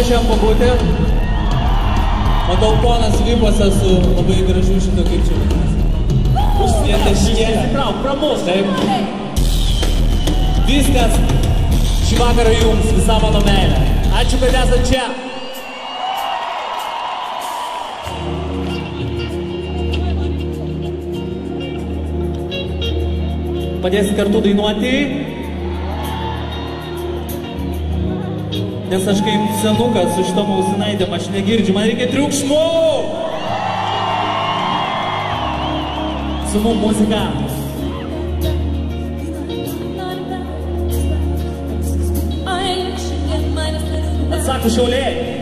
Šiam pabūti. Matau, ponas Vypose su labai gražiu šito kaip čia vadinasi. Užsietė šielę. Įsitrauk, pramus. Taip. Viskas šį vakarą jums, visa mano meilė. Ačiū, kad esat čia. Padėsit kartu dainuoti. Nes aš kaip senukas su šitom ausinaitėm, aš negirdžiu, man reikia triukšmų! Su mum muzika. Atsako Šiauliai.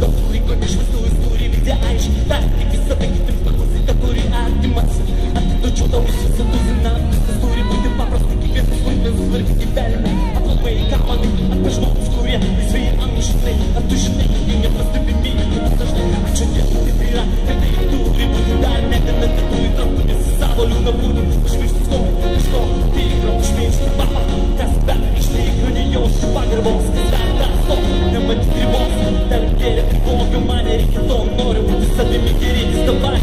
daug laiko išvisų istorija vidė aiškiai. Dar tik visada kitaip paklausyti, kuri artimas. Atidučiau tau visus tuziną, viskas turi būti paprasta, kiekvienas smulkmenas svarbi gyvenime. Aplamai ką manai apie žmogus, kurie laisvai amžinai. Ar tu žinai, kad jie nepastebimi, kaip dažnai. Ačiū Dievui, taip yra, kad tai turi būti dar negana, kad tu įtrauktų visi savo liūną būdų. Užmiršti skonį, kažko tikro, užmiršti papą. Kas bet ištikro nejausti pagarbos, kas dar to, nematyti ribos. Tarp gėrė ir blogio man nereikia to, noriu būti savimi gerėtis dabar.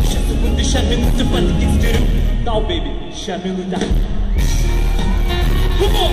Šią sekundę, šią minutę patikėk skiriu tau, baby, šią minutę. Come on!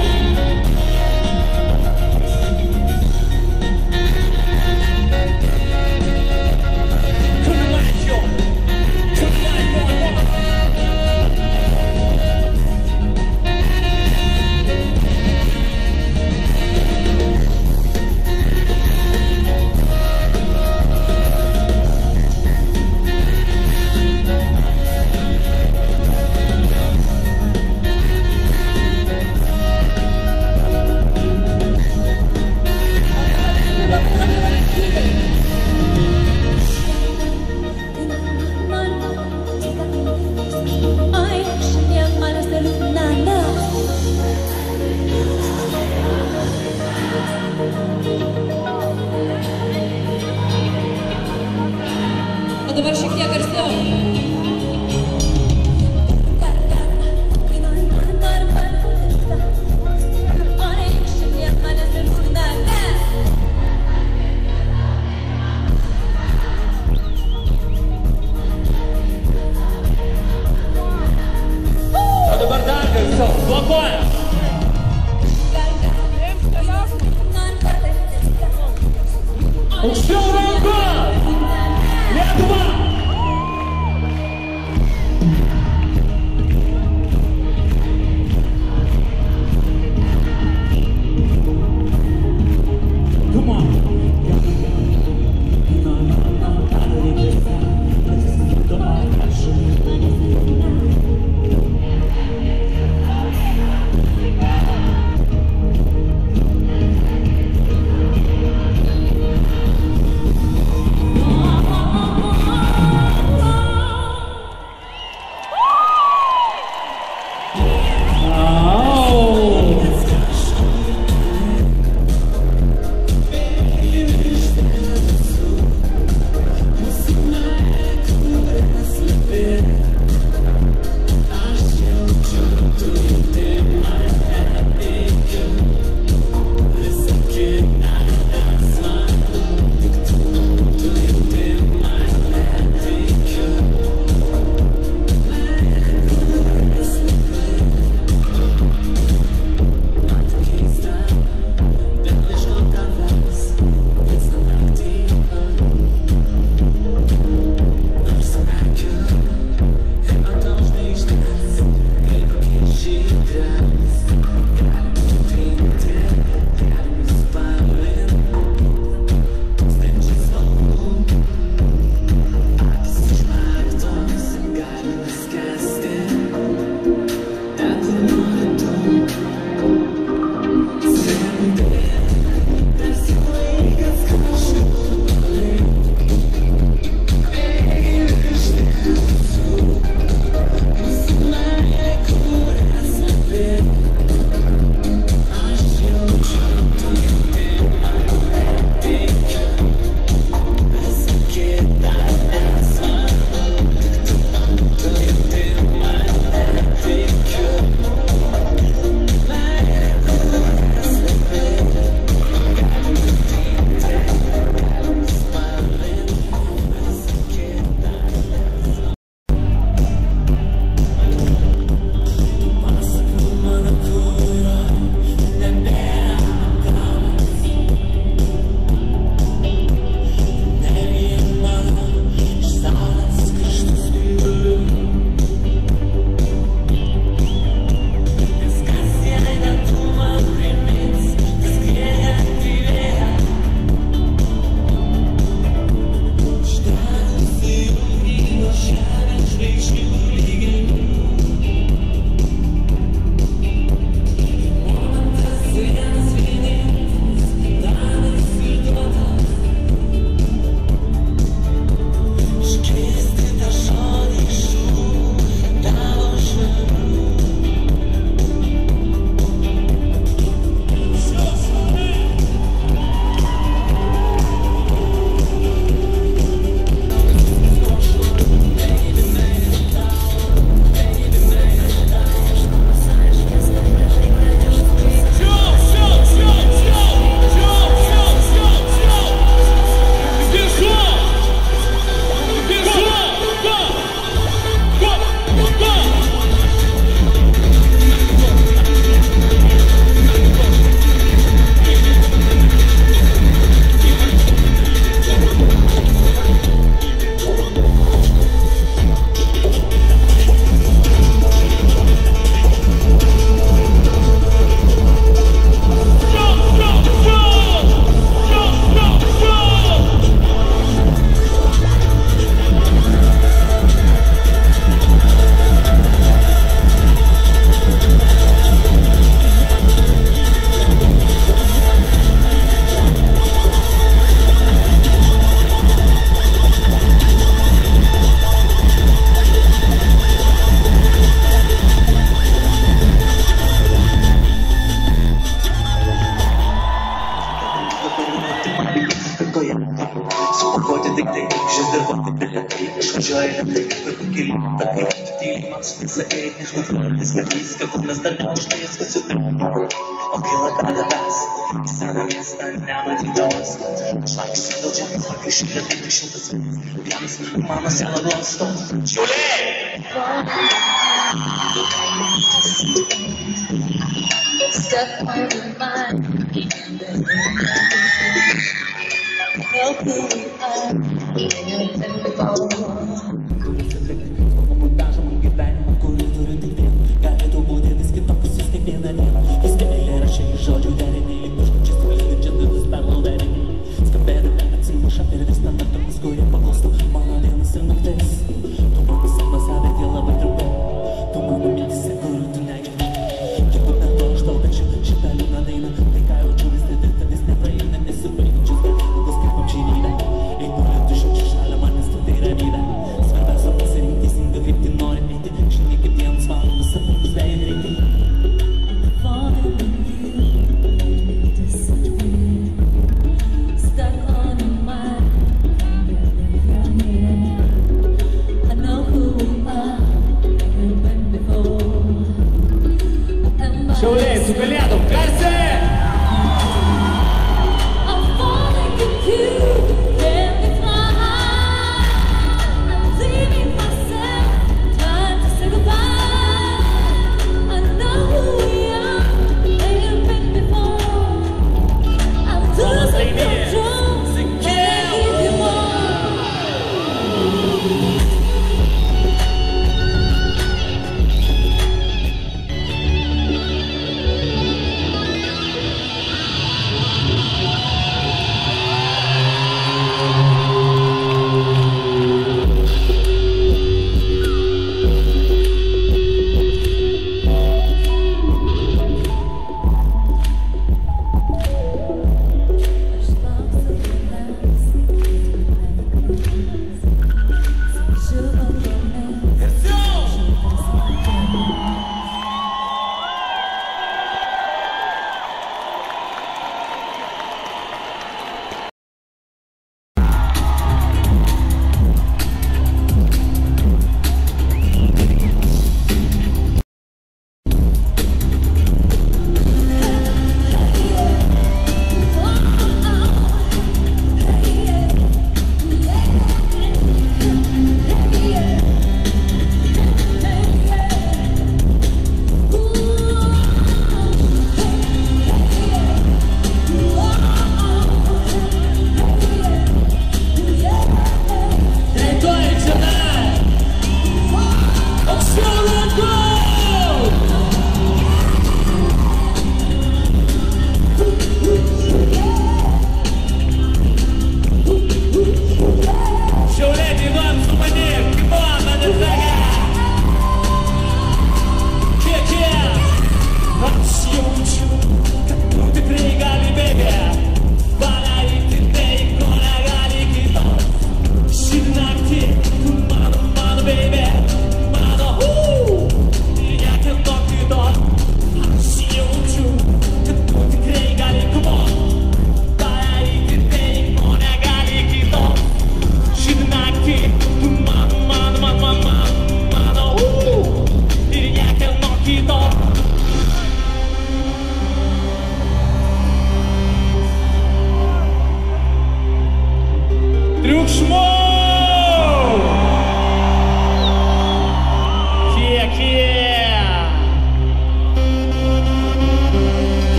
O dabar šiek tiek garsiau. O dabar dar garsiau, blokuoja. Aukščiau ranką! Lietuva! būti daiktai, šis darbuoti bilietai, išvažiuoja lėtai, per pakilimą, takai, tylymą, sakei, nežinau, kad viską, kur mes dar neužtais, kad sutarimo, o kyla tavęs, į seną miestą nematytos, aš lakis dėl čia, pakrišiu lėtai, 100 vienas, mano seną glosto, Šiauliai! Stuck on your mind, know who we are, and before. Dažomų gyvenimų, kurį turiu tik vien, galėtų būti vis kitokius kiekvieną dieną. Viską eilėraščiai, žodžių deriniai, lyg užkučiai stikliniai, dženderius perlauderiniai. Skambėdami atsimuša ir vis standartomis, kurie paklausto mano dienas ir naktis. Tu mano sapnuose, bet jie labai trumpi. Tu mano mintise, kurių tu negirdi. Turbūt per to aš tau pečiu šitą liūdną dainą. Tai ką jaučiu vis didinti, vis nepraeina, nesibaigiančius ilgas kaip apžinybė. Einu lietu šiandien šalia manęs, tik tai ramybė. Svarbiausia pasirinkti teisingą kryptį, nori eiti. Šiandien kaip dienas valandas, sekundes vėjai greitai. Falling in you, just such weird. Stuck on your mind, if you're here. I know who we are, we've been before. Šiauliai, su kalėdom, garsiai! I'm falling in you, let me fly. I'm leaving myself, time to say goodbye. I know who we are, we've been before. I'm losing control, when I give you more.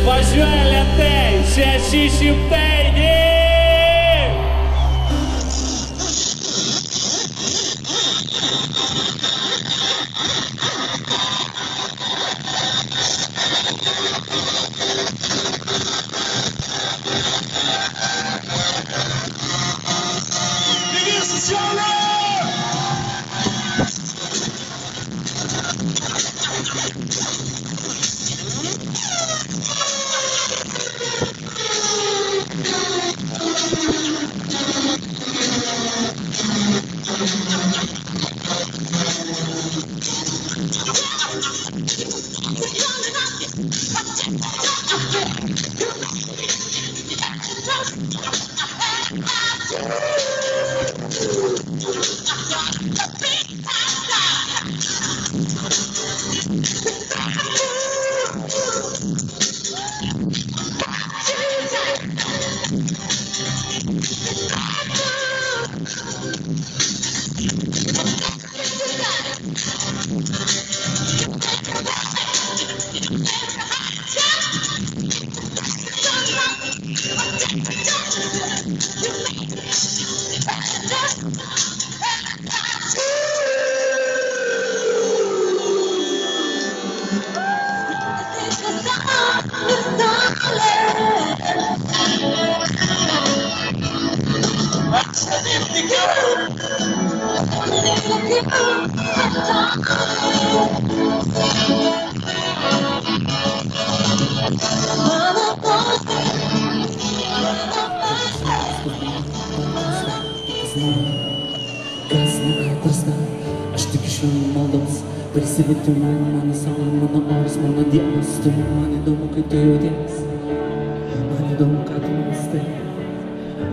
Važiuoja lėtai, 600. Aš tik iš jų maldos prisivyti mano saulė, mano oras, mano dienos. Tu man įdomu, kaip tu jauties, man įdomu, ką tu mąstai,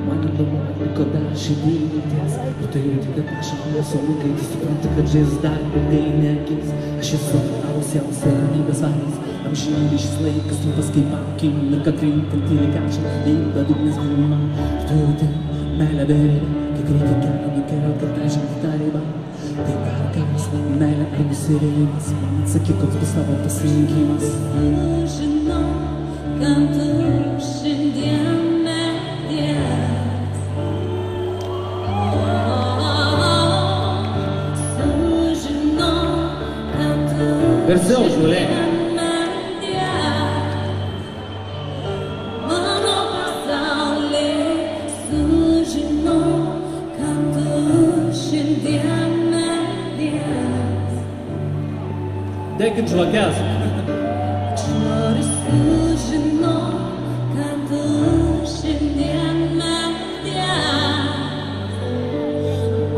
man įdomu, kada širdį jauties. Ir tu jauti, kad aš esu kai tu supranti, kad žais dar ilgai nekils. Aš esu tavo sielos ir ramybės varis, amžinybė šis laikas trumpas kaip akimirka krintanti lyg ašara į bedugnės gilumą. Ir tu jauti meilę beribę, kiek reikia kelio nukeliaut, kad peržengti tą ribą. Tai perkaras, meilė ar nusirėjimas, man atsakyk, koks bus tavo pasirinkimas. Žinau, kad tu šiandien medės. Sužinau, kad tu Garsiau, žolė. mano pasaulė. Sužinau, kad tu šiandien Degint žvakes. noriu sužinot, kad tu šiandien medės.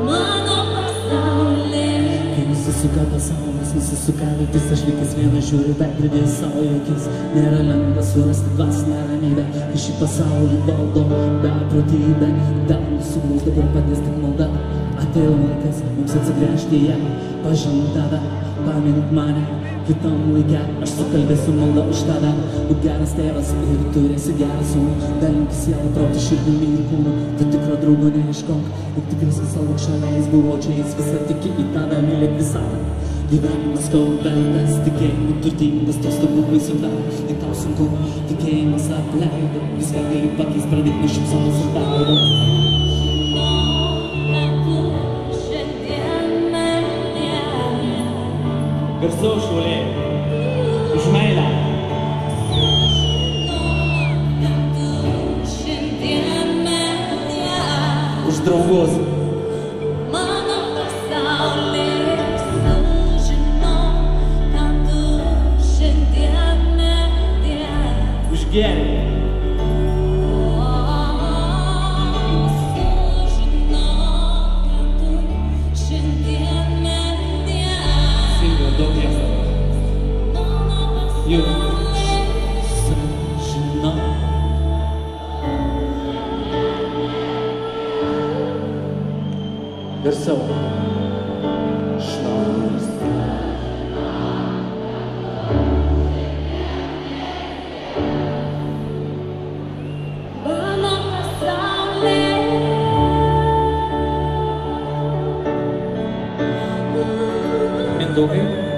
Mano pasaulė. Kai nusisuka pasaulis, nusisuka viltis, aš likęs vienas žiūriu veidrodį savo į akis. Nėra lengva surasti dvasinę ramybę, kai šį pasaulį valdo beprotybė. Dar mūsų mus dabar padės tik malda. Atėjo laikas mums atsigręžti į ją, pažinti tave, pamint mane. Kitam laikė aš sukalbėsiu maldą už tave. Būk geras tėvas ir turėsi gerą sūnų. Dalinkis sielą, protą, širdimi ir kūnu. Tu tikro draugo neieškok, juk tikras visą šalia jis buvo čia, jis visą tiki į tave, mylėk visatą. Gyvenimas kalbėtas, tikėjimu turtingas, tos stebuklai sudaro, tik tau sunku. Tikėjimas apleido, viską gali pakeist, pradėk nuo šypsenos ir veido. Garsiau, žolė. Už meilę. Už draugus. Mano pasaulė. Sužinau, kad tu šiandien medės. Už gėrį. You Sužinau. Garsiau. Šnaus. Mano pasaulė. Mindaugai.